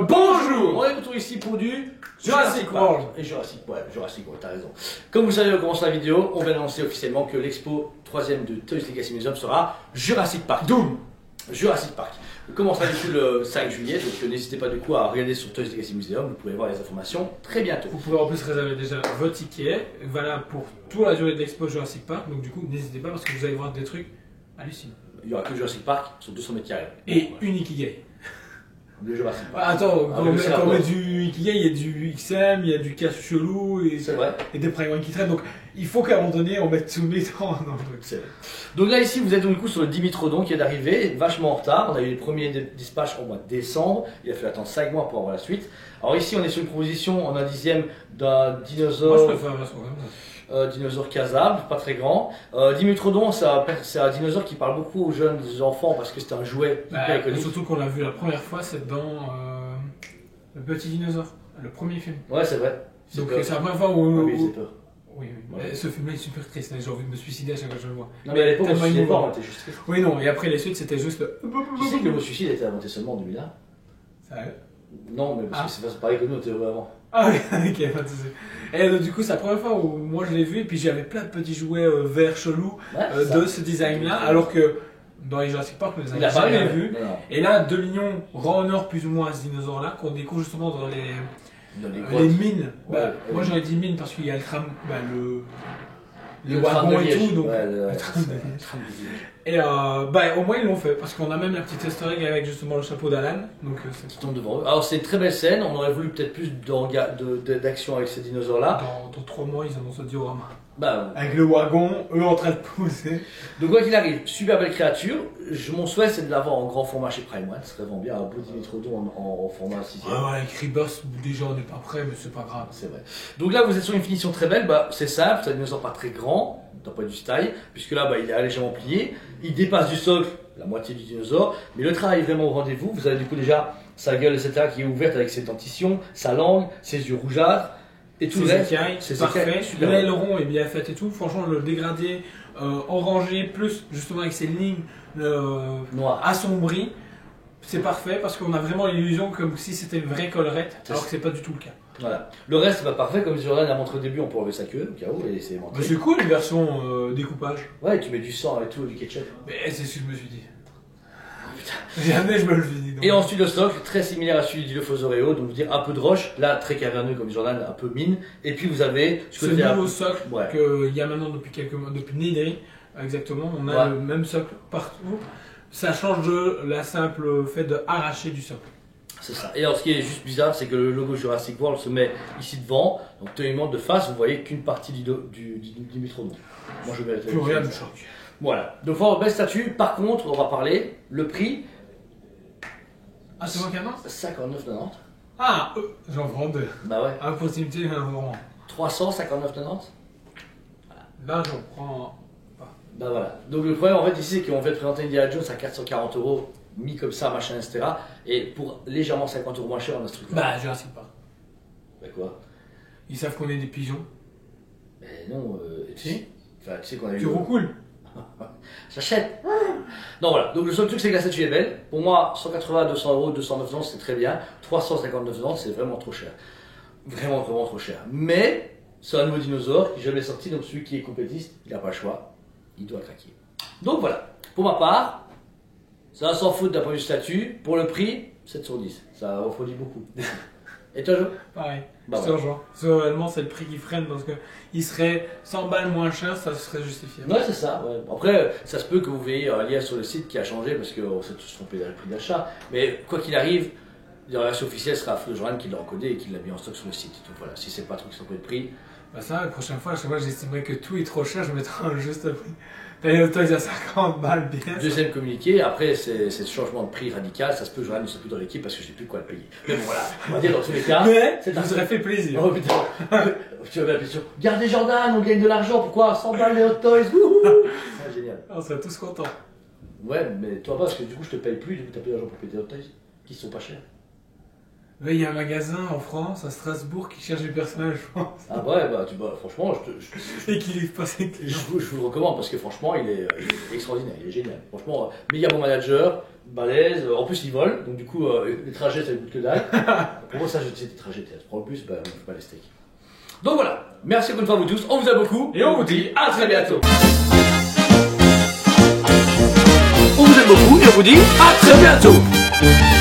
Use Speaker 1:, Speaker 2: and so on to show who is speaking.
Speaker 1: Bonjour.
Speaker 2: On est retour ici pour du
Speaker 1: Jurassic World.
Speaker 2: Et Jurassic World, t'as raison. Comme vous savez, en commençant la vidéo, on vient d'annoncer officiellement que l'expo 3ème de Toys Legacy Museum sera Jurassic Park.
Speaker 1: Doom.
Speaker 2: Jurassic Park. On commencera dessus le 5 juillet, donc n'hésitez pas du coup à regarder sur Toys Legacy Museum, vous pourrez voir les informations très bientôt.
Speaker 1: Vous pouvez en plus réserver déjà votre ticket, voilà pour toute la durée de l'expo Jurassic Park, donc du coup n'hésitez pas parce que vous allez voir des trucs hallucinants.
Speaker 2: Il y aura que Jurassic Park sur 200 mètres carrés.
Speaker 1: Et une Ikigai.
Speaker 2: Le Jurassic Park.
Speaker 1: Attends, quand on met
Speaker 2: met
Speaker 1: du Ikigai, il y a du XM, il y a du casse chelou et des prénoms qui traînent, donc il faut qu'à un moment donné on mette tout le temps dans le truc.
Speaker 2: C'est vrai. Donc là ici vous êtes du coup sur le Dimitrodon qui est d'arriver, vachement en retard. On a eu les premiers dispatchs au mois de décembre, il a fallu attendre 5 mois pour avoir la suite. Alors ici on est sur une proposition en un dixième d'un dinosaure.
Speaker 1: Moi je préfère la version comme ça.
Speaker 2: Dinosaure casable, pas très grand. Dimitrodon, c'est un dinosaure qui parle beaucoup aux jeunes enfants parce que c'est un jouet hyper iconique.
Speaker 1: Surtout qu'on l'a vu la première fois, c'est dans Le Petit Dinosaure, le premier film.
Speaker 2: Ouais, c'est vrai.
Speaker 1: Donc c'est la première fois où.
Speaker 2: Oui, j'ai peur.
Speaker 1: Oui.
Speaker 2: Ouais.
Speaker 1: Ce film-là est super triste, j'ai envie de me suicider à chaque fois que je le vois.
Speaker 2: Non, mais à l'époque,
Speaker 1: tellement émouvant.
Speaker 2: on était juste triste.
Speaker 1: Oui, non, et après les suites, c'était juste.
Speaker 2: Tu sais que le mot suicide a été inventé seulement en 2001?
Speaker 1: Sérieux?
Speaker 2: Non, mais parce que c'est pareil que nous, on était heureux avant.
Speaker 1: Ah oui, ok, pas de soucis. Et donc, du coup, c'est la première fois où moi je l'ai vu, et puis j'avais plein de petits jouets verts chelous de ce design-là, alors que dans les Jurassic Park, on les a jamais vus. Et là, 2 millions rend honneur plus ou moins à ce dinosaure-là, qu'on découvre justement dans les mines. Moi j'aurais dit mines parce qu'il y a le tram, les wagons et tout, donc. Le tram de Liège. Et au moins ils l'ont fait parce qu'on a même la petite easter egg avec justement le chapeau d'Alan. Donc
Speaker 2: qui tombe devant eux. Alors c'est une très belle scène, on aurait voulu peut-être plus d'action avec ces dinosaures-là.
Speaker 1: Dans 3 mois ils annoncent un diorama.
Speaker 2: Avec
Speaker 1: le wagon, eux en train de pousser.
Speaker 2: Donc quoi qu'il arrive, super belle créature. Mon souhait c'est de l'avoir en grand format chez Prime One. Ce serait vraiment bien un beau Dimitrodon en format 6ème.
Speaker 1: Ouais, avec Rebirth, déjà on n'est pas prêt, mais c'est pas grave.
Speaker 2: C'est vrai. Donc là vous êtes sur une finition très belle, c'est simple, c'est un dinosaure pas très grand, d'un point de vue taille, puisque là il est légèrement plié, il dépasse du socle la moitié du dinosaure, mais le travail est vraiment au rendez-vous. Vous avez du coup déjà sa gueule etc qui est ouverte avec ses dentitions, sa langue, ses yeux rougeâtres. Et tout le reste,
Speaker 1: c'est parfait. L'aileron est bien fait et tout. Franchement, le dégradé orangé, plus justement avec ses lignes noires assombries, c'est parfait parce qu'on a vraiment l'illusion comme si c'était une vraie collerette, alors que c'est pas du tout le cas.
Speaker 2: Voilà. Le reste, parfait. Comme Jordan a montré au début, on peut enlever sa queue, au cas où, et c'est montré.
Speaker 1: C'est cool, une version découpage.
Speaker 2: Ouais, tu mets du sang et tout, du ketchup.
Speaker 1: Mais c'est ce que je me suis dit. Jamais je me le suis dit.
Speaker 2: Et ensuite le socle, très similaire à celui du Dilophosaureo, donc vous dire un peu de roche, là très caverneux comme Jordan, un peu mine, et puis vous avez
Speaker 1: ce nouveau socle qu'il y a maintenant depuis quelques mois, depuis Nidri, exactement, on a le même socle partout. Ça change de la simple fait de arracher du socle.
Speaker 2: C'est ça. Et alors ce qui est juste bizarre, c'est que le logo Jurassic World se met ici devant, donc théoriquement de face, vous voyez qu'une partie du Dimitrodon. Moi je vais
Speaker 1: plus rien ne choque.
Speaker 2: Voilà. Donc vraiment belle statue. Par contre, on va parler le prix.
Speaker 1: Ah, c'est moi qui annonce
Speaker 2: 59,90.
Speaker 1: Ah, j'en vends deux.
Speaker 2: Bah ouais.
Speaker 1: À proximité, j'en vends
Speaker 2: 359,90.
Speaker 1: Voilà. Là, j'en prends pas.
Speaker 2: Bah voilà. Donc le problème en fait ici, c'est qu'on fait présenter Indiana Jones à 440 €, mis comme ça, machin, etc. Et pour légèrement 50 € moins cher, on a ce truc.
Speaker 1: Bah, Jurassic Park.
Speaker 2: Bah quoi?
Speaker 1: Ils savent qu'on est des pigeons.
Speaker 2: Mais non,
Speaker 1: si.
Speaker 2: Enfin, tu sais qu'on a eu.
Speaker 1: C'est trop cool.
Speaker 2: J'achète. Non voilà, donc le seul truc c'est que la statue est belle. Pour moi, 180, 200 €, 209 c'est très bien. 359 c'est vraiment trop cher. Vraiment trop cher. Mais c'est un nouveau dinosaure qui n'est jamais sorti, donc celui qui est compétiste, il n'a pas le choix. Il doit craquer. Donc voilà, pour ma part, ça va s'en foutre d'un point de vue statut. Pour le prix, 7 sur 10. Ça refroidit beaucoup. Et toi, Jo?
Speaker 1: Pareil.
Speaker 2: Bah
Speaker 1: c'est urgent. Réellement, c'est le prix qui freine parce qu'il serait 100 balles moins cher, ça serait justifié.
Speaker 2: Ouais, c'est ça. Ouais. Après, ça se peut que vous voyez un lien sur le site qui a changé parce qu'on s'est tous trompés dans le prix d'achat. Mais quoi qu'il arrive, la version officielle sera Flojoran qui l'a encodé et qui l'a mis en stock sur le site. Donc voilà, si c'est pas trop qui sont pas de prix.
Speaker 1: Bah ça, la prochaine fois, j'estimerais que tout est trop cher, je mettrai un juste prix. T'as Toys à 50 balles bien.
Speaker 2: Deuxième communiqué, après c'est ce changement de prix radical, ça se peut, Joran ne soit plus dans l'équipe parce que j'ai plus quoi le payer. Mais bon voilà, on va dire dans tous les cas.
Speaker 1: Mais ça vous aurait fait plaisir.
Speaker 2: Oh putain, tu avais la question. Gardez Jordan, on gagne de l'argent, pourquoi 100 balles les Hot Toys? C'est génial.
Speaker 1: On serait tous contents.
Speaker 2: Ouais, mais toi pas, parce que du coup je te paye plus, du coup t'as plus d'argent pour payer tes Hot Toys, qui sont pas chers.
Speaker 1: Il y a un magasin en France, à Strasbourg, qui cherche des personnels, je pense.
Speaker 2: Ah ouais, franchement,
Speaker 1: et qu'il est passé.
Speaker 2: Je vous le recommande parce que franchement, il est extraordinaire, il est génial. Franchement, méga bon manager, balèze, en plus il vole, donc du coup, les trajets ça ne coûte que dalle. Pour moi, ça, je sais des trajets, tu prends le bus, on ne fait pas les steaks. Donc voilà, merci encore une fois à vous tous, on vous aime beaucoup
Speaker 1: et on vous dit à très bientôt.
Speaker 2: On vous aime beaucoup et on vous dit à très bientôt.